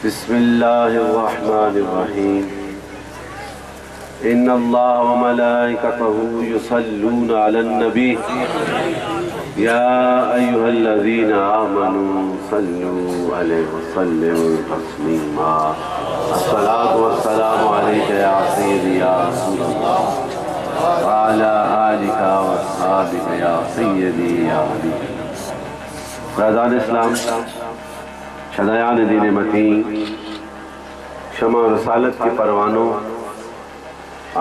بسم الله الرحمن الرحيم إن الله وملائكته يصلون على النبي يا أيها الذين آمنوا صلوا عليه وسلموا تسليما الصلاة والسلام عليك يا سيدي يا رسول الله وعلى آلك وأصحابك يا سيدي يا حبيبي. فیضان اسلام، شدیان دین متین، شمع رسالت کے پروانوں،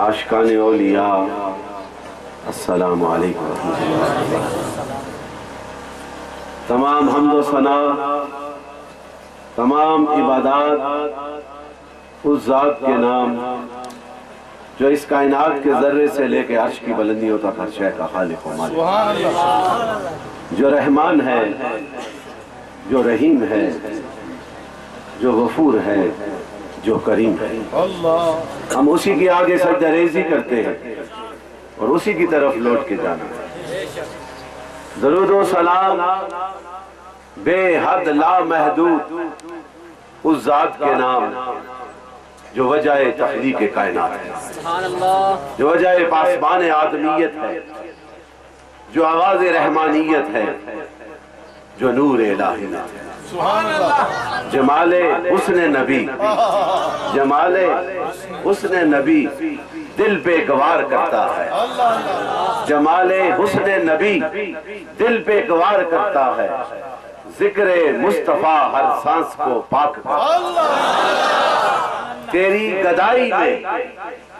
عاشقان اولیاء، السلام علیکم ورحمۃ اللہ وبرکاتہ. تمام حمد و ثنا، تمام عبادات اس ذات کے نام جو اس کائنات کے ذرے سے لے کے عرش کی بلندیوں تک ہر شے کا خالق و مالک، جو رحمان ہے، جو رحیم ہے، جو غفور ہے، جو کریم ہے. ہم اسی کے آگے سجدہ ریزی کرتے ہیں اور اسی کی طرف لوٹ کے جانا ہے. درود و سلام بے حد لا محدود اس ذات کے نام جو وجہ تخلیق کائنات ہے، جو وجہ پاسبان آدمیت ہے، جو آواز رحمانیت ہے، جو نور الہیت ہے. جمال حسن نبی، جمال حسن نبی دل پہ گوار کرتا ہے. جمال حسن نبی دل پہ گوار کرتا ہے. ذکر مصطفیٰ ہر سانس کو پاک کرتا ہے. تیری گدائی میں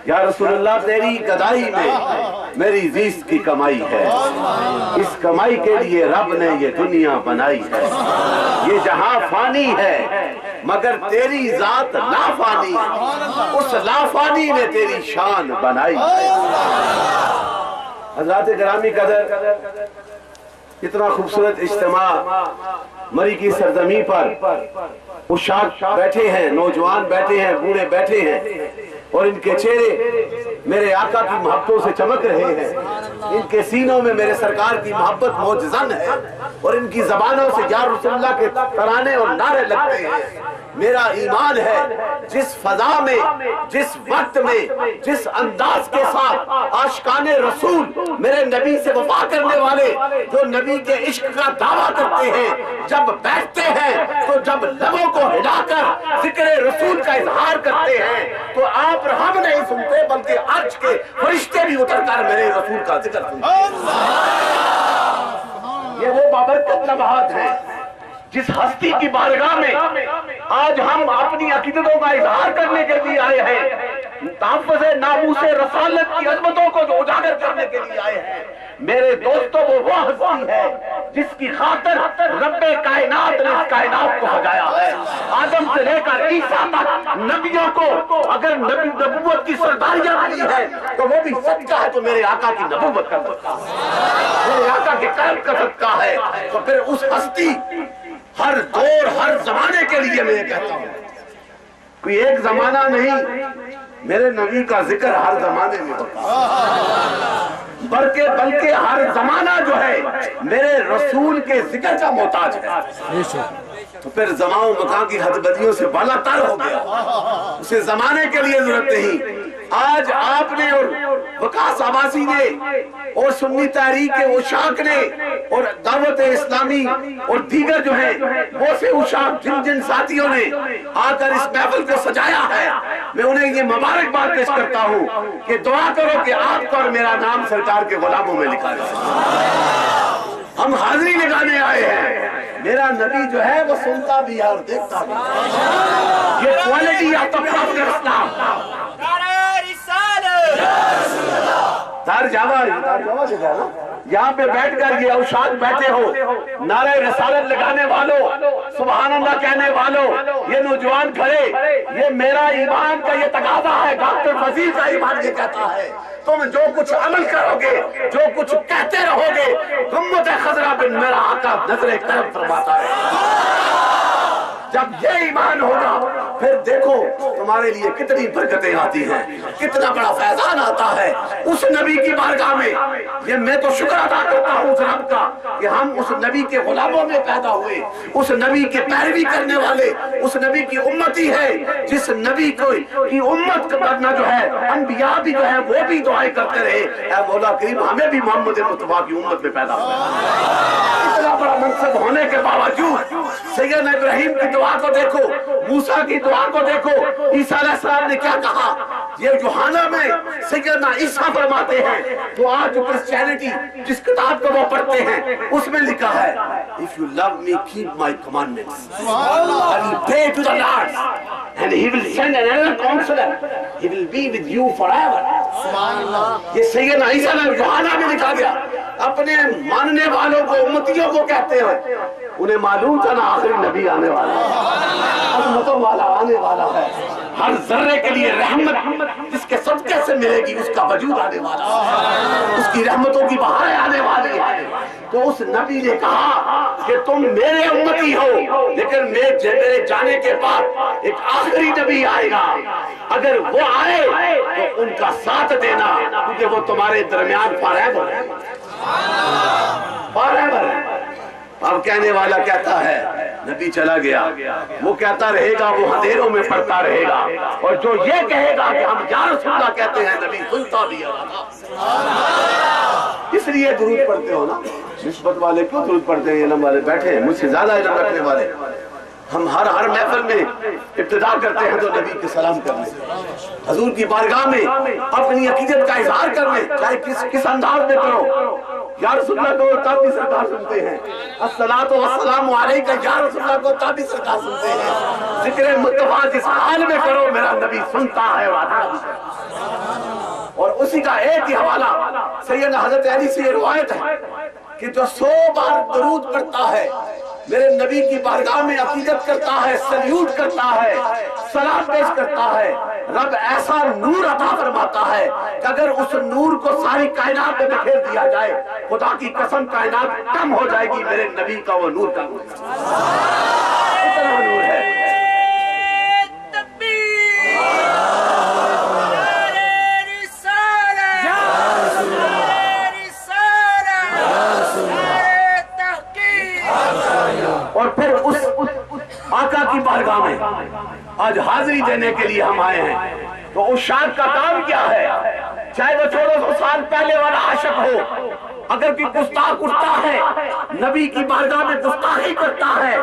یا رسول اللہ، تیری گدائی میں میری زیست کی کمائی ہے. اس کمائی کے لیے رب نے یہ دنیا بنائی ہے. یہ جہاں فانی ہے مگر تیری ذات لا فانی، اس لا فانی نے تیری شان بنائی ہے. حضرات گرامی قدر، اتنا خوبصورت اجتماع مری کی سرزمین پر عشاق بیٹھے ہیں، نوجوان بیٹھے ہیں، بوڑھے بیٹھے ہیں، اور ان کے چہرے میرے آقا کی محبتوں سے چمک رہے ہیں. ان کے سینوں میں میرے سرکار کی محبت موجزن ہے اور ان کی زبانوں سے یا رسول اللہ کے ترانے اور نعرے لگتے ہیں. میرا ایمان ہے جس فضا میں، جس وقت میں، جس انداز کے ساتھ عاشقان رسول میرے نبی سے وفا کرنے والے جو نبی کے عشق کا دعویٰ کرتے ہیں، جب بیٹھتے ہیں تو جب لبوں کو ہلا کر ذکر رسول کا اظہار کرتے ہیں تو آپ ہم نہیں سنتے بلکہ عرش کے فرشتے بھی اتر کر میرے رسول کا ذکر سنتے ہیں. یہ وہ بابرکت لمحات ہیں جس ہستی کی بارگاہ میں آج ہم اپنی عقیدتوں کا اظہار کرنے کے لیے آئے ہیں، تحفظ ناموس رسالت کی عظمتوں کو جو اجاگر کرنے کے لیے آئے ہیں. میرے دوستوں، وہ ہستی ہے جس کی خاطر رب کائنات نے اس کائنات کو سجایا ہے. آدم سے لے کر عیسیٰ تک نبیوں کو اگر نبوت کی سرداریاں ملی ہے تو وہ بھی صدقہ ہے تو میرے آقا کی نبوت کا صدقہ ہے، میرے آقا کے کرم کا صدقہ ہے. تو پھر اس ہستی ہر دور ہر زمانے کے لیے میں یہ کہتا ہوں، کوئی ایک زمانہ نہیں، میرے نبی کا ذکر ہر زمانے میں ہوتا، بلکہ ہر زمانہ جو ہے میرے رسول کے ذکر کا محتاج ہے. تو پھر زمان و مکان کی حد بدیوں سے بالا تر ہو گیا، اسے زمانے کے لیے ضرورت نہیں. آج آپ نے اور وقاص عباسی نے اور سنی تحریک کے عشاق نے اور دعوت اسلامی اور دیگر جو ہیں وہ سے عشاق جن جن ساتھیوں نے آ کر اس محفل کو سجایا ہے، میں انہیں یہ مبارکباد پیش کرتا ہوں کہ دعا کرو کہ آپ کا اور میرا نام سرکار کے غلاموں میں لکھا جائے. ہم حاضری لگانے آئے ہیں. میرا نبی جو ہے وہ سنتا بھی ہے اور دیکھتا بھی. یہ کوالٹی آف دا اسلام. یہاں پہ بیٹھ کر یہ اوشاد بیٹھے ہو، نعرہ رسالت لگانے والوں، سبحان اللہ کہنے والوں، یہ نوجوان کھڑے، یہ میرا ایمان کا یہ تقاضا ہے، ڈاکٹر فضیل کا ایمان یہ کہتا ہے. تم جو کچھ عمل کرو گے، جو کچھ کہتے رہو گے، گنبد خضرا پہ میرا آقا نظر کرم فرماتا ہے. جب یہ ایمان ہوگا پھر دیکھو تمہارے لیے کتنی برکتیں آتی ہیں، کتنا بڑا فیضان آتا ہے اس نبی کی بارگاہ میں۔ یہ میں تو شکر ادا کرتا ہوں اس رب کا کہ ہم اس نبی کے غلاموں میں پیدا ہوئے، اس نبی کے پیروی کرنے والے، اس نبی کی امتی ہے، جس نبی کی امت کرنا جو ہے انبیاء بھی جو ہے وہ بھی دعائیں کرتے رہے، اے مولا کریم ہمیں بھی محمد مصطفیٰ کی امت میں پیدا ہوا۔ اتنا بڑا منصب ہونے کے باوجود سیدنا ابراہیم کی دعا کو دیکھو، موسیٰ کی دعا کو دیکھو، عیسیٰ علیہ السلام نے کیا کہا۔ یہ یوحنا میں سیدنا عیسیٰ فرماتے ہیں، تو آج کرسچینٹی جس کتاب کو وہ پڑھتے ہیں اس میں لکھا ہے if you love me keep my commandments I will pray to the Lord and he will send another counselor he will be with you forever۔ یہ سیدنا عیسیٰ نے یوحنا میں لکھا گیا۔ اپنے ماننے والوں کو امتیوں کو کہتے ہیں، انہیں معلوم تھا نا آخری نبی آنے والا ہے، عظمتوں والا آنے والا ہے، ہر ذرے کے لیے رحمت جس کے صدقے سے ملے گی اس کا وجود آنے والا ہے، اس کی رحمتوں کی بہاریں آنے والی ہے۔ تو اس نبی نے کہا کہ تم میرے امتی ہو، لیکن میرے جانے کے بعد ایک آخری نبی آئے گا، اگر وہ آئے تو ان کا ساتھ دینا، کیونکہ وہ تمہارے درمیان forever ہے۔ اب کہنے والا کہتا ہے نبی چلا گیا، وہ کہتا رہے گا، وہ اندھیروں میں پڑتا رہے گا، اور جو یہ کہے گا کہ ہم یا رسول اللہ کہتے ہیں، نبی سنتا بھی ہے۔ اس لیے درود پڑھتے ہو نا، نسبت والے کیوں درود پڑھتے ہیں؟ علم والے بیٹھے ہیں، مجھ سے زیادہ علم رکھنے والے، ہم ہر محفل میں ابتدا کرتے ہیں تو نبی کے سلام کرنے، حضور کی بارگاہ میں اپنی عقیدت کا اظہار کرنے، چاہے کس انداز میں کرو۔ یا رسول اللہ کو تب بھی سرکار سنتے ہیں، الصلاۃ والسلام علیکہ یا رسول اللہ کو تب بھی سرکار سنتے ہیں۔ ذکر مصطفیٰ جس حال میں کرو میرا نبی سنتا ہے اور اسی کا ایک ہی حوالہ سیدنا حضرت علی سے یہ روایت ہے کہ جو 100 بار درود پڑھتا ہے، میرے نبی کی بارگاہ میں عقیدت کرتا ہے، سلیوٹ کرتا ہے، صلاۃ پیش کرتا ہے، رب ایسا نور عطا فرماتا ہے کہ اگر اس نور کو ساری کائنات میں بکھیر دیا جائے، خدا کی قسم کائنات کم ہو جائے گی میرے نبی کا وہ نور کا اتنا نور ہے۔ اور پھر اس آقا کی بارگاہ میں آج حاضری دینے کے لیے ہم آئے ہیں، تو اس شاعر کا کام کیا ہے؟ چاہے وہ 1400 سال پہلے والا عاشق ہو، اگر کوئی گستاخ اٹھتا ہے، نبی کی بارگاہ میں گستاخی کرتا ہے،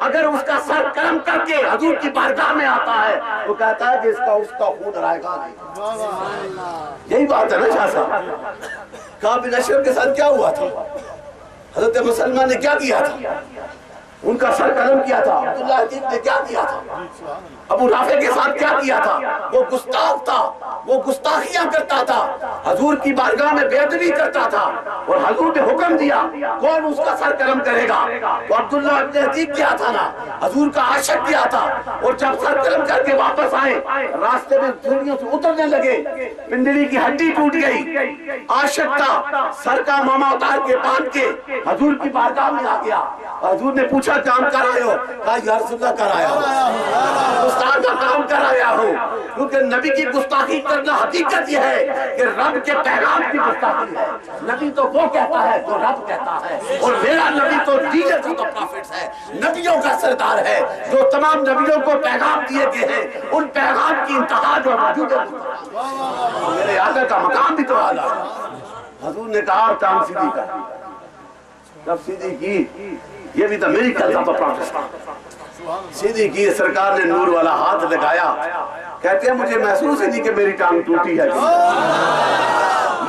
اگر اس کا سر قلم کر کے حضور کی بارگاہ میں آتا ہے تو کہتا ہے کہ اس کا خون رائے گا نہیں۔ یہی بات ہے نا شاہ صاحب، کعب بن اشرف کے ساتھ کیا ہوا تھا؟ حضرت مسلمان نے کیا کیا تھا؟ ان کا سر قلم کیا تھا۔ عبداللہ حدیب نے کیا کیا تھا؟ ابو رافع کے ساتھ کیا کیا تھا؟ وہ گستاخ تھا، وہ گستاخیاں کرتا تھا، حضور کی بارگاہ میں بے ادبی کرتا تھا، اور حضور نے حکم دیا کون اس کا سر قلم کرے گا؟ تو عبداللہ ابن حدیب کیا تھا نا، حضور کا عاشق کیا تھا، اور جب سر قلم کر کے واپس آئے راستے میں سیڑھیوں سے اترنے لگے، پنڈلی کی ہڈی ٹوٹ گئی، عاشق تھا، سر کا ماما اتار کے باندھ کے حضور کی بارگاہ میں آ گیا، حضور نے پوچھا کام کر آئے ہو؟ کہا یا رسول اللہ کر آیا ہو، گستاخ کا کام کر آیا ہو، کیونکہ نبی کی گستاخی کرنا حقیقت یہ ہے کہ رب کے پیغام کی گستاخی ہے۔ نبی تو وہ کہتا ہے جو رب کہتا ہے، اور میرا نبی تو لیڈر آف دی پروفٹس ہے، نبیوں کا سردار ہے، جو تمام نبیوں کو پیغام دیے گئے ہیں، ان پیغام کی انتہا جو موجود ہے میرے آقا کا مقام بھی تو اعلیٰ ہے۔ حضور نے کہا کام سیدھی کر، جب سیدھی کی، یہ بھی تو میری کلتا تو پروفیسر سیدھی کی، سرکار نے نور والا ہاتھ لگایا، کہتے ہیں مجھے محسوس ہی نہیں کہ میری ٹانگ ٹوٹی ہے،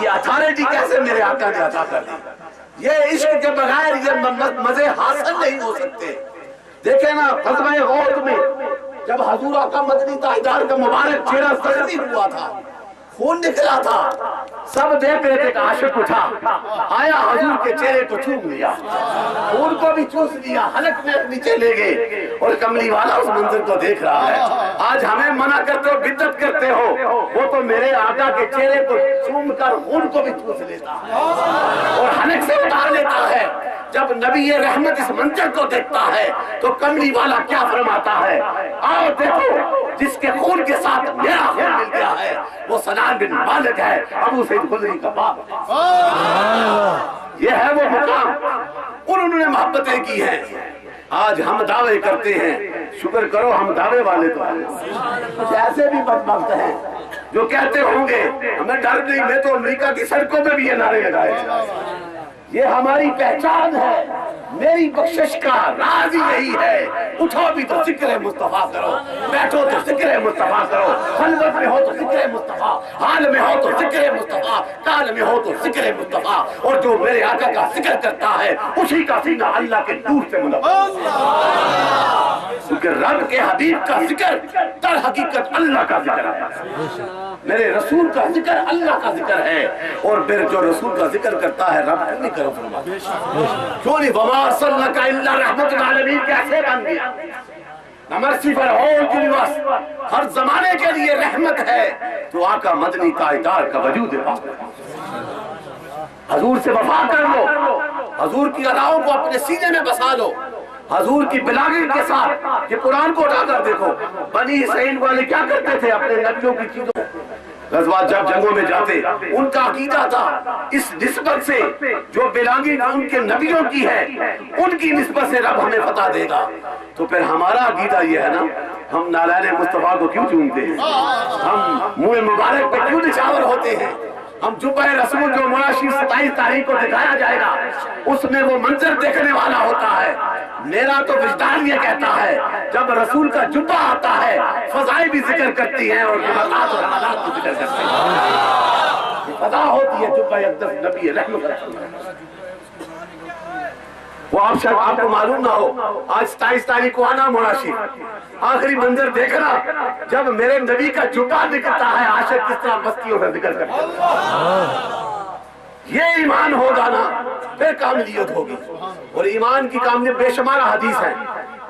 یہ اتھارٹی کیسے میرے آقا نے عطا کر دی؟ یہ عشق کے بغیر یہ مزے حاصل نہیں ہو سکتے۔ دیکھیں نا غزوہ احد میں جب حضور آقا مدنی تاجدار کا مبارک چہرہ زخمی ہوا تھا، خون نکلا تھا، سب دیکھ رہے تھے کہ عاشق اٹھا آیا، حضور کے چہرے کو چوم لیا، خون کو بھی چوس لیا، حلق میں نیچے لے گئے، اور کملی والا اس منظر کو دیکھ رہا ہے۔ آج ہمیں منع کرتے ہو، بدعت کرتے ہو، وہ تو میرے آقا کے چہرے کو چوم کر خون کو بھی چوس لیتا ہے اور حلق سے اتار لیتا ہے۔ جب نبی رحمت اس منظر کو دیکھتا ہے تو کملی والا کیا فرماتا ہے؟ آؤ دیکھو جس کے خون کے ساتھ میرا خون مل گیا ہے وہ سنان بن مالک ہے، ابو سعید خدری کا باپ۔ یہ ہے وہ مقام، انہوں نے محبتیں کی ہیں۔ آج ہم دعوے کرتے ہیں، شکر کرو ہم دعوے والے تو ہیں، کچھ ایسے بھی بدبخت ہیں جو کہتے ہوں گے ہمیں ڈر نہیں، میں تو امریکہ کی سڑکوں پہ بھی یہ نعرے لگائے۔ یہ ہماری پہچان ہے، میری بخشش کا راز ہی یہی ہے، اٹھو بھی تو ذکر مصطفیٰ کرو، بیٹھو تو ذکر مصطفیٰ کرو، خلوت میں ہو تو ذکر مصطفیٰ، حال میں ہو تو ذکر مصطفیٰ، کال میں ہو تو ذکر مصطفیٰ، اور جو میرے آقا کا ذکر کرتا ہے اسی کا سینہ اللہ کے نور سے ملبس، کیونکہ رب کے حبیب کا ذکر در حقیقت اللہ کا ذکر ہے، میرے رسول کا ذکر اللہ کا ذکر ہے، اور پھر جو رسول کا ذکر کرتا ہے رب نہیں کرو فرماتا، کیوں نہیں وما ارسلناک الا رحمۃ للعالمین کیسے بن گیا؟ مرسی فار آل یونیورس، ہر زمانے کے لیے رحمت ہے، تو آقا مدنی تاجدار کا وجود ہے۔ حضور سے وفا کر لو، حضور کی اداؤں کو اپنے سینے میں بسا لو، حضور کی بلاغت کے ساتھ۔ یہ قرآن کو اٹھا کر دیکھو، بنی اسرائیل والے کیا کرتے تھے اپنے نبیوں کی چیزوں، غزوات جب جنگوں میں جاتے ان کا عقیدہ تھا اس نسبت سے جو بلاغت ان کے نبیوں کی ہے ان کی نسبت سے رب ہمیں فتح دے گا۔ تو پھر ہمارا عقیدہ یہ ہے نا، ہم نالین مصطفیٰ کو کیوں چونتے ہیں، ہم منہ مبارک پہ کیوں نچاور ہوتے ہیں، ہم جبہ رسول جو مناشی 27 تاریخ کو دکھایا جائے گا اس میں وہ منظر دیکھنے والا ہوتا ہے۔ میرا تو وجدان یہ کہتا ہے جب رسول کا جبہ آتا ہے فضائیں بھی ذکر کرتی ہیں اور حالات اور حالات بھی ذکر کرتی ہیں، یہ فضا ہوتی ہے جبہ اقدس نبی رحمت اللہ۔ وہ آپ کو معلوم نہ ہو، آج 27 تاریخ کو آنا مناشی آخری منظر دیکھنا جب میرے نبی کا جبہ دکھتا ہے، عاشق کس طرح مستیوں کا ذکر کرتا ہے۔ یہ ایمان ہوگا نا پھر کاملیت ہوگی، اور ایمان کی کاملیت بے شمار حدیث ہے،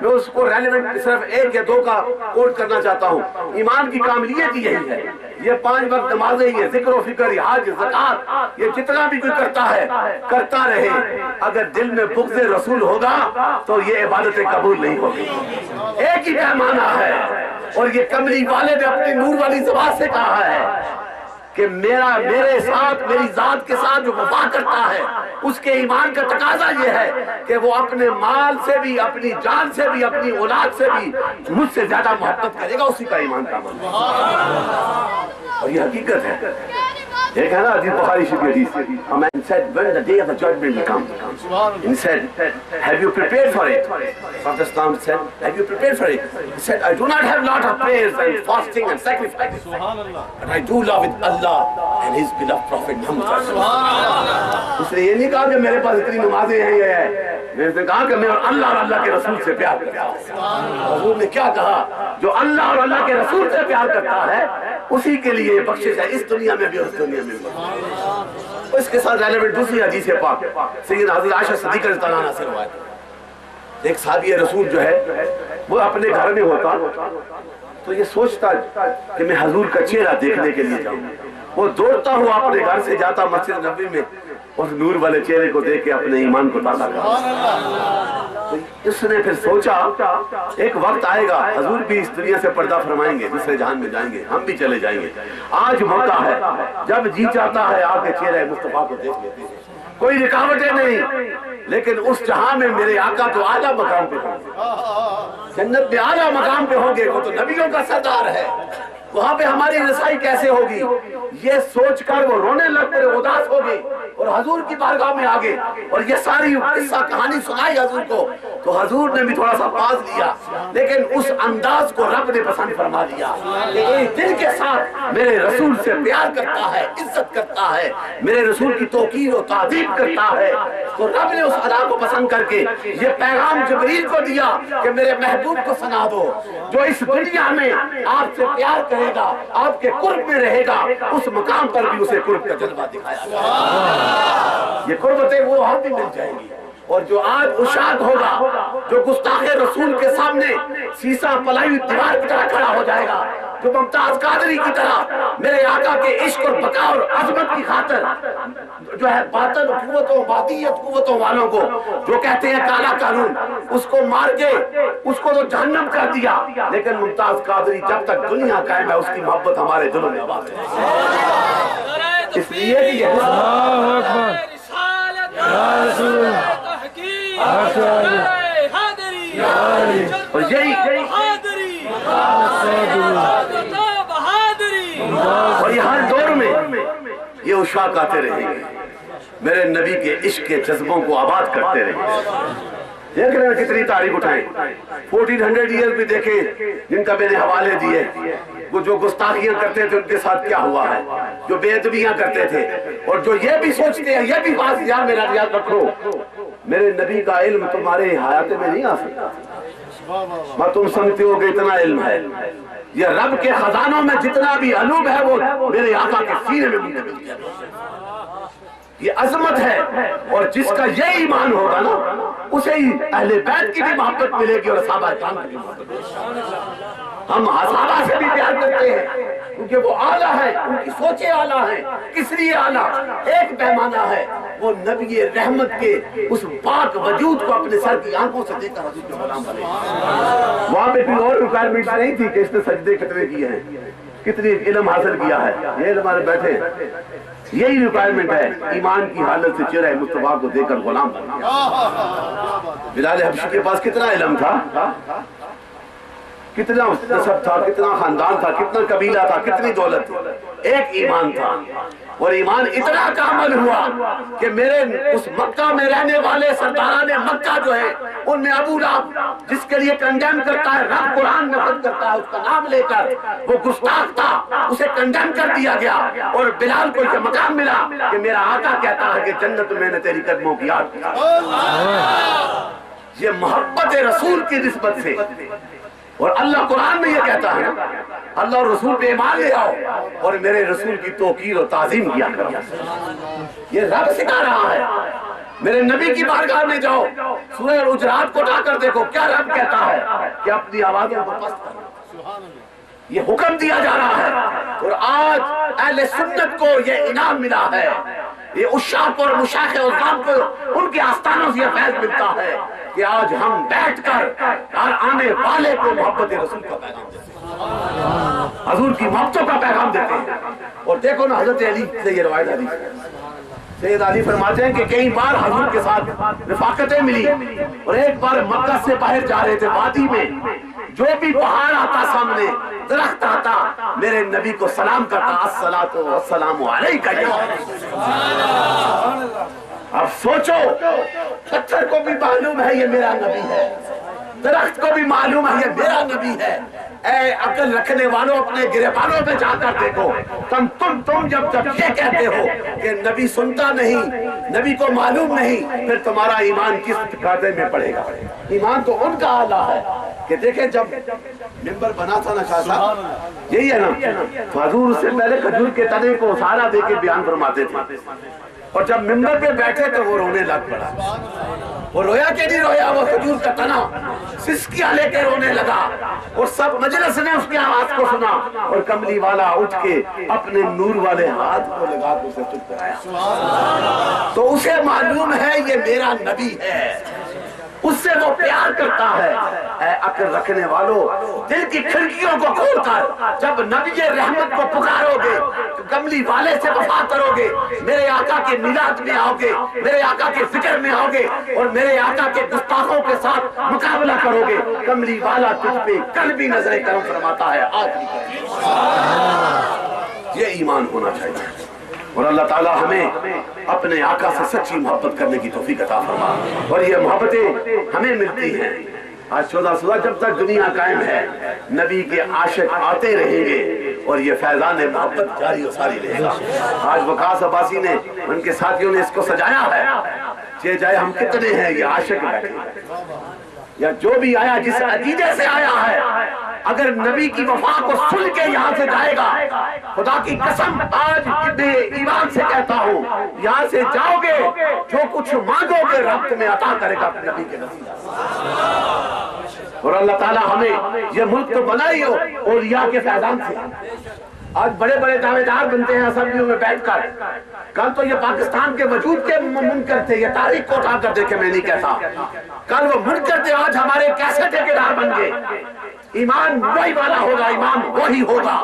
میں اس کو ریلیونٹ صرف 1 یا 2 کا کوٹ کرنا چاہتا ہوں۔ ایمان کی کاملیت یہی ہے، یہ 5 وقت نمازیں، یہ ذکر و فکر، یہ حج، زکات، یہ جتنا بھی کوئی کرتا ہے کرتا رہے، اگر دل میں بغض رسول ہوگا تو یہ عبادتیں قبول نہیں ہوگی۔ ایک ہی پیمانہ ہے، اور یہ کملی والے نے اپنی نور والی زبان سے کہا ہے کہ میرے ساتھ، میری ذات کے ساتھ جو وفا کرتا ہے اس کے ایمان کا تقاضا یہ ہے کہ وہ اپنے مال سے بھی، اپنی جان سے بھی، اپنی اولاد سے بھی مجھ سے زیادہ محبت کرے گا، اسی کا ایمان کا عمل ہے، اور یہ حقیقت ہے۔ ایک ہے نا حدیث بخاری شریف حدیث، a man said when the day of the judgment will come, he said have you prepared for it? Prophet Islam said have you prepared for it? He said I do not have lot of prayers and fasting and sacrifices, but I do love with Allah and his beloved prophet Muhammad۔ اس نے یہ نہیں کہا کہ میرے پاس اتنی نمازیں ہیں، یہ ہے، میں نے کہا کہ میں اللہ اور اللہ کے رسول سے پیار کرتا ہوں۔ حضور نے کیا کہا؟ جو اللہ اور اللہ کے رسول سے پیار کرتا ہے اسی کے لیے بخشش ہے، اس دنیا میں بھی اور اس دنیا میں بھی۔ اس کے ساتھ ریلیونٹ دوسری حدیث پاک سیدنا حضرت عائشہ صدیقہ رضی اللہ عنہا سے روایت، ایک صحابی رسول جو ہے وہ اپنے گھر میں ہوتا تو یہ سوچتا کہ میں حضور کا چہرہ دیکھنے کے لیے جاؤں، وہ دوڑتا ہوا اپنے گھر سے جاتا مسجد نبوی میں، اس نور والے چہرے کو دیکھ کے اپنے ایمان کو تازہ کرتا۔ اس نے پھر سوچا ایک وقت آئے گا حضور بھی اس دنیا سے پردہ فرمائیں گے، دوسرے جہان میں جائیں گے، ہم بھی چلے جائیں گے، آج موقع ہے جب جی چاہتا ہے آ کے چہرے مصطفیٰ کو دیکھ لیتے ہیں، کوئی رکاوٹیں نہیں، لیکن اس جہاں میں میرے آقا تو اعلیٰ مقام پہ ہوں گے، جنت میں اعلیٰ مقام پہ ہوں گے، وہ تو نبیوں کا سردار ہے، وہاں پہ ہماری رسائی کیسے ہوگی؟ یہ سوچ کر وہ رونے لگ پڑے، اداس ہو گئی اور حضور کی بارگاہ میں آگے، اور یہ ساری قصہ کہانی سنائی حضور کو، تو حضور نے بھی تھوڑا سا پاس لیا، لیکن اس انداز کو رب نے پسند فرما دیا کہ ایک دل کے ساتھ میرے رسول سے پیار کرتا ہے، عزت کرتا ہے، میرے رسول کی توقیر و تعظیم کرتا ہے، تو رب نے اس ادا کو پسند کر کے یہ پیغام جبریل کو دیا کہ میرے محبوب کو سنا دو، جو اس دنیا میں آپ سے پیار کرے گا، آپ کے قرب میں رہے گا، اس مقام پر بھی اسے قرب کا جلوہ دکھایا گا۔ یہ قربتیں وہ وہاں بھی مل جائیں گی، اور جو آج اشاعت ہوگا، جو گستاخ رسول کے سامنے سیسا پلائی دیوار کی طرح کھڑا ہو جائے گا، جو ممتاز قادری کی طرح میرے آقا کے عشق اور بقا اور عظمت کی خاطر جو ہے باطن قوتوں، باطیت قوتوں والوں کو جو کہتے ہیں کالا قانون، اس کو مار کے اس کو تو جہنم کر دیا، لیکن ممتاز قادری جب تک دنیا قائم ہے اس کی محبت ہمارے دلوں میں آباد ہے۔ اس لیے کہ یہ اور اور یہ ہر دور میں یہ اشاق آتے رہیں گے، میرے نبی کے عشق کے جذبوں کو آباد کرتے رہیں گے۔ دیکھ رہے ہیں کتنی تاریخ اٹھائیں، 1400 ایئر بھی دیکھیں جن کا میں نے حوالے دیے، وہ جو گستاخیاں کرتے تھے ان کے ساتھ کیا ہوا ہے، جو بے ادبیاں کرتے تھے، اور جو یہ بھی سوچتے ہیں، یہ بھی بات یاد میرا یاد رکھو، میرے نبی کا علم تمہارے حیات میں نہیں آ سکتا، تم سمجھتے ہو کہ اتنا علم ہے، یہ رب کے خزانوں میں جتنا بھی علوم ہے وہ میرے آقا کے سینے میں منتقل کیا، یہ عظمت ہے، اور جس کا یہ ایمان ہوگا نا اسے ہی اہل بیت کی بھی محبت ملے گی اور صحابہ کرام کی بھی محبت ملے گی۔ ہم صحابہ سے بھی پیار کرتے ہیں کیونکہ وہ اعلیٰ ہے، ان کی سوچیں اعلیٰ ہیں، کس لیے اعلیٰ؟ ایک پیمانہ ہے، وہ نبی رحمت کے اس پاک وجود کو اپنے سر کی آنکھوں سے دیکھ کر حضور کے غلام بنے۔ وہاں پہ کوئی اور ریکوائرمنٹ نہیں تھی کہ اس نے سجدے کتنے کیے ہیں، کتنی علم حاصل کیا ہے، یہ ہمارے بیٹھے یہی ریکوائرمنٹ ہے، ایمان کی حالت سے چہرہ مصطفیٰ کو دیکھ کر غلام بن گیا۔ بلال حبشی کے پاس کتنا علم تھا، کتنا نسب تھا، کتنا خاندان تھا، کتنا قبیلہ تھا، کتنی دولت تھی، ایک ایمان تھا، اور ایمان اتنا کامل ہوا کہ میرے اس مکہ میں رہنے والے سرداران مکہ جو ہے ان میں ابو لہب جس کے لیے کنڈیم کرتا ہے، رب قرآن میں خود کرتا ہے اس کا نام لے کر، وہ گستاخ تھا، اسے کنڈیم کر دیا گیا، اور بلال کو یہ مقام ملا کہ میرا آقا کہتا ہے کہ جنت میں نے تیری قدموں کی یاد کیا۔ یہ محبت رسول کی نسبت سے، اور اللہ قرآن میں یہ کہتا ہے اللہ اور رسول پہ ایمان لے آؤ اور میرے رسول کی توقیر اور تعظیم کیا کرو، یہ رب سکھا رہا ہے۔ میرے نبی کی بارگاہ میں جاؤ، سورہ الحجرات کو اٹھا کر دیکھو کیا رب کہتا ہے کہ اپنی آوازوں کو پست کرو، یہ حکم دیا جا رہا ہے، اور آج اہل سنت کو یہ انعام ملا ہے، یہ اشاق اور مشاق اور ذات کو ان کے آستانوں سے یہ فیض ملتا ہے کہ آج ہم بیٹھ کر ہر آنے والے کو محبت رسول کا پیغام دیتے ہیں، حضور کی محبتوں کا پیغام دیتے ہیں۔ اور دیکھو نا حضرت علی سے یہ روایت حدیث ہے، سید علی فرماتے ہیں کہ کئی بار حضور کے ساتھ رفاقتیں ملی، اور ایک بار مکہ سے باہر جا رہے تھے، وادی میں جو بھی پہاڑ آتا سامنے، درخت آتا، میرے نبی کو سلام کرتا، الصلاۃ والسلام علیک یا اب سوچو، پتھر کو بھی معلوم ہے یہ میرا نبی ہے، درخت کو بھی معلوم ہے یہ میرا نبی ہے۔ اے عقل رکھنے والوں اپنے گریبانوں پہ جا کر دیکھو، تم جب یہ کہتے ہو کہ نبی سنتا نہیں، نبی کو معلوم نہیں، پھر تمہارا ایمان کس کھاتے میں پڑے گا؟ ایمان تو ان کا اعلیٰ ہے کہ دیکھیں جب منبر بنا تھا نا شاہ صاحب، یہی ہے نا، حضور اس سے پہلے کھجور کے تنے کو سہارا دے کے بیان فرماتے تھے، اور جب منبر پہ بیٹھے تو وہ رونے لگ پڑا، وہ رویا کہ نہیں رویا، وہ کھجور کا تنا سسکیاں لے کے رونے لگا، اور سب مجلس نے اس کی آواز کو سنا، اور کملی والا اٹھ کے اپنے نور والے ہاتھ کو لگا کے اسے چپ کرایا، تو اسے معلوم ہے یہ میرا نبی ہے، اس سے وہ پیار کرتا ہے۔ اے عقل رکھنے والوں، دل کی کھڑکیوں کو کھول کر جب نبی رحمت کو پکارو گے، کملی والے سے وفا کرو گے، میرے آقا کے میلاد میں آؤ گے، میرے آقا کے ذکر میں آؤ گے، اور میرے آقا کے گستاخوں کے ساتھ مقابلہ کرو گے، کملی والا تجھ پہ کل بھی نظر کرم فرماتا ہے، آج بھی کرم۔ یہ ایمان ہونا چاہیے، اور اللہ تعالیٰ ہمیں اپنے آقا سے سچی محبت کرنے کی توفیق عطا فرما، اور یہ محبتیں ہمیں ملتی ہیں آج 14 جب تک دنیا قائم ہے، نبی کے عاشق آتے رہیں گے اور یہ فیضان محبت جاری و ساری رہے گا۔ آج وقاص عباسی نے ان کے ساتھیوں نے اس کو سجایا ہے، چہ جائے ہم کتنے ہیں، یہ عاشق بیٹھے، یا جو بھی آیا جس عقیدے سے آیا ہے، اگر نبی کی وفا کو سن کے یہاں سے جائے گا، خدا کی قسم آج ابن ایمان سے کہتا ہوں، یہاں سے جاؤ گے جو کچھ مانگو گے رب تمہیں عطا کرے گا نبی کے وسیلہ۔ اور اللہ تعالیٰ ہمیں یہ ملک تو بنائی ہو اولیاء کے فیضان سے۔ آج بڑے بڑے دعوے دار بنتے ہیں اسمبلیوں میں بیٹھ کر، کل تو یہ پاکستان کے وجود کے منکر تھے، یہ تاریخ کو اٹھا کر دیکھے، میں نہیں کہتا، کل وہ منکر تھے، آج ہمارے کیسے ٹھیکیدار بن گئے۔ ایمان وہی والا ہوگا، ایمان وہی ہوگا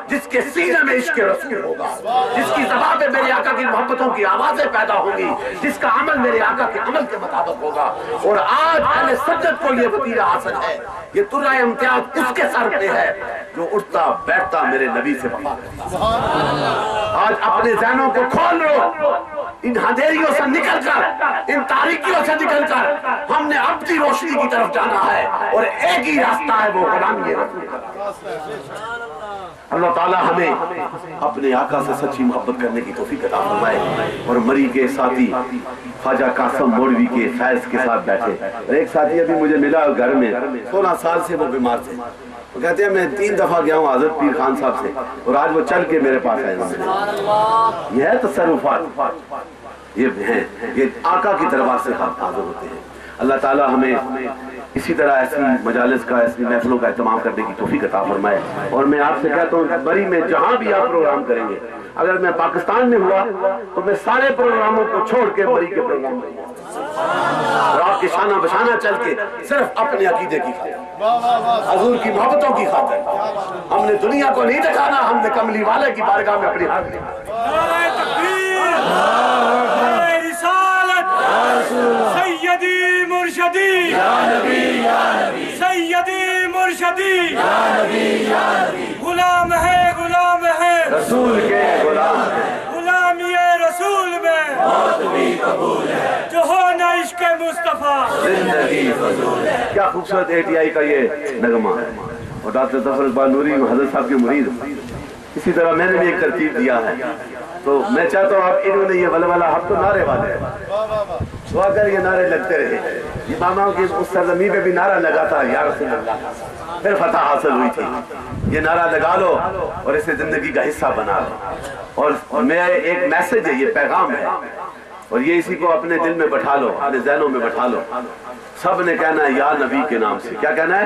جس کے سینے میں عشق رسول ہوگا، جس کی زبان پہ میرے آقا کی محبتوں کی آوازیں پیدا ہوں گی، جس کا عمل میرے آقا کے عمل کے مطابق ہوگا۔ اور آج اہل سنت کو یہ وطیرہ حاصل ہے، یہ ترہ امتیاز اس کے سر پہ ہے جو اٹھتا بیٹھتا میرے نبی سے وفا کرتا۔ آج اپنے ذہنوں کو کھول لو، ان اندھیریوں سے نکل کر، ان تاریکیوں سے نکل کر ہم نے اپنی روشنی کی طرف جانا ہے، اور ایک ہی راستہ ہے، وہ غلامی رسول کا۔ اللہ تعالیٰ ہمیں اپنے آقا سے سچی محبت کرنے کی توفیق عطا فرمائے۔ اور مری کے ساتھی خواجہ قاسم مولوی کے فیض کے ساتھ بیٹھے، اور ایک ساتھی ابھی مجھے ملا گھر میں، 16 سال سے وہ بیمار تھے، وہ کہتے ہیں میں 3 دفعہ گیا ہوں حضرت پیر خان صاحب سے، اور آج وہ چل کے میرے پاس آئے۔ یہ ہے تصرفات، یہ ہیں، یہ آقا کی دربار سے حاضر ہوتے ہیں۔ اللہ تعالیٰ ہمیں اسی طرح ایسی مجالس کا، ایسی محفلوں کا اہتمام کرنے کی توفیق عطا فرمائے۔ اور میں آپ سے کہتا ہوں بری میں جہاں بھی آپ پروگرام کریں گے، اگر میں پاکستان میں ہوا تو میں سارے پروگراموں کو چھوڑ کے بری کے پروگرام کروں گا، اور آپ کی شانہ بشانہ چل کے صرف اپنے عقیدے کی خاطر، حضور کی محبتوں کی خاطر۔ ہم نے دنیا کو نہیں دکھانا، ہم نے کملی والے کی بارگاہ میں اپنی حاضری سیدی مرشدی سیدی مرشدی غلام ہے رسول کے غلام ہے، غلامی رسول میں موت بھی قبول ہے، جو ہو نہ عشق مصطفیٰ زندگی فضول ہے۔ کیا خوبصورت ATI کا یہ نغمہ ہے، اور ڈاکٹر ظفر اقبال نوری حضرت صاحب کے مرید۔ اسی طرح میں نے بھی ایک ترتیب دیا ہے، تو میں چاہتا ہوں آپ انہوں نے یہ ولولہ، ہم تو نعرے والے ہیں، تو اگر یہ نعرے لگتے رہے، اماموں کی اس سرزمین پہ بھی نعرہ لگا تھا یا رسول اللہ، پھر فتح حاصل ہوئی تھی۔ یہ نعرہ لگا لو اور اسے زندگی کا حصہ بنا لو، اور میرا ایک میسج ہے، یہ پیغام ہے، اور یہ اسی کو اپنے دل میں بٹھا لو، اپنے ذہنوں میں بٹھا لو۔ سب نے کہنا ہے یا نبی کے نام سے، کیا کہنا ہے؟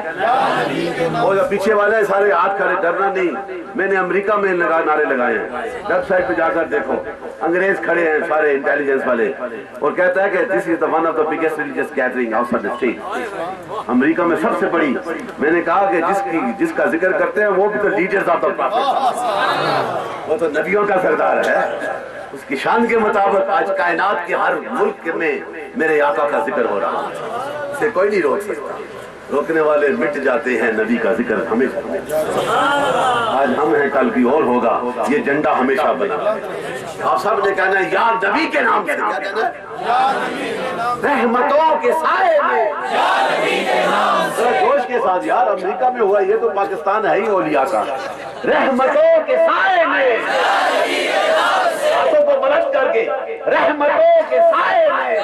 اور جو پیچھے والے ہیں سارے ہاتھ کھڑے، ڈرنا نہیں، میں نے امریکہ میں نعرے لگائے ہیں، ویب سائٹ پہ جا کر دیکھو، انگریز کھڑے ہیں سارے انٹیلیجنس والے، اور کہتا ہے کہ this is one of the biggest religious gathering outside the state, امریکہ میں سب سے بڑی۔ میں نے کہا کہ جس کا ذکر کرتے ہیں وہ بھی تو لیڈرز آف دا پروفیٹ، وہ تو نبیوں کا سردار ہے، اس کی شان کے مطابق آج کائنات کے ہر ملک میں میرے آقا کا ذکر ہو رہا ہے، اسے کوئی نہیں روک سکتا، روکنے والے مٹ جاتے ہیں، نبی کا ذکر ہمیشہ۔ آج ہم ہیں، کل بھی اور ہوگا، یہ جھنڈا ہمیشہ بنا۔ آپ سب نے کہنا ہے یا نبی کے نام سے، کیا کہنا ہے؟ رحمتوں کے سائے میں، ذرا جوش کے ساتھ، یار امریکہ میں ہوا، یہ تو پاکستان ہے ہی اولیاء کا۔ رحمتوں کے سائے میں، ہاتھوں کو بلند کر کے، رحمتوں کے سائے میں،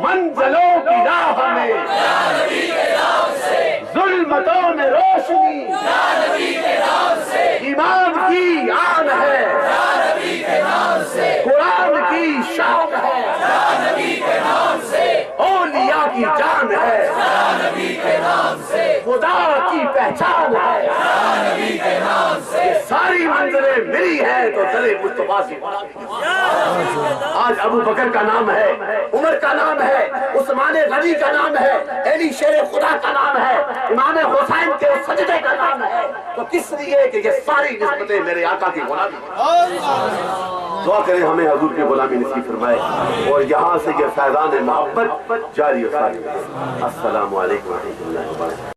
منزلوں کی راہ میں، ظلمتوں میں روشنی، ایمان کی آن ہے، قرآن کی شان ہے، اولیاء کی جان ہے، خدا کی پہچان ہے، یہ ساری منزلیں ملی ہیں تو چلے مصطفیٰ سے۔ آج ابو بکر کا نام ہے، عمر کا نام ہے، عثمان غنی کا نام ہے، علی شیر خدا کا نام ہے، امام حسین کے سجدے کا نام ہے، تو کس لیے کہ یہ ساری نسبتیں میرے آقا کی غلامی۔ دعا کریں ہمیں حضور کی غلامی نصیب فرمائے، اور یہاں سے یہ فیضان محبت جاری و ساری۔ السلام علیکم ورحمۃ اللہ وبرکاتہ۔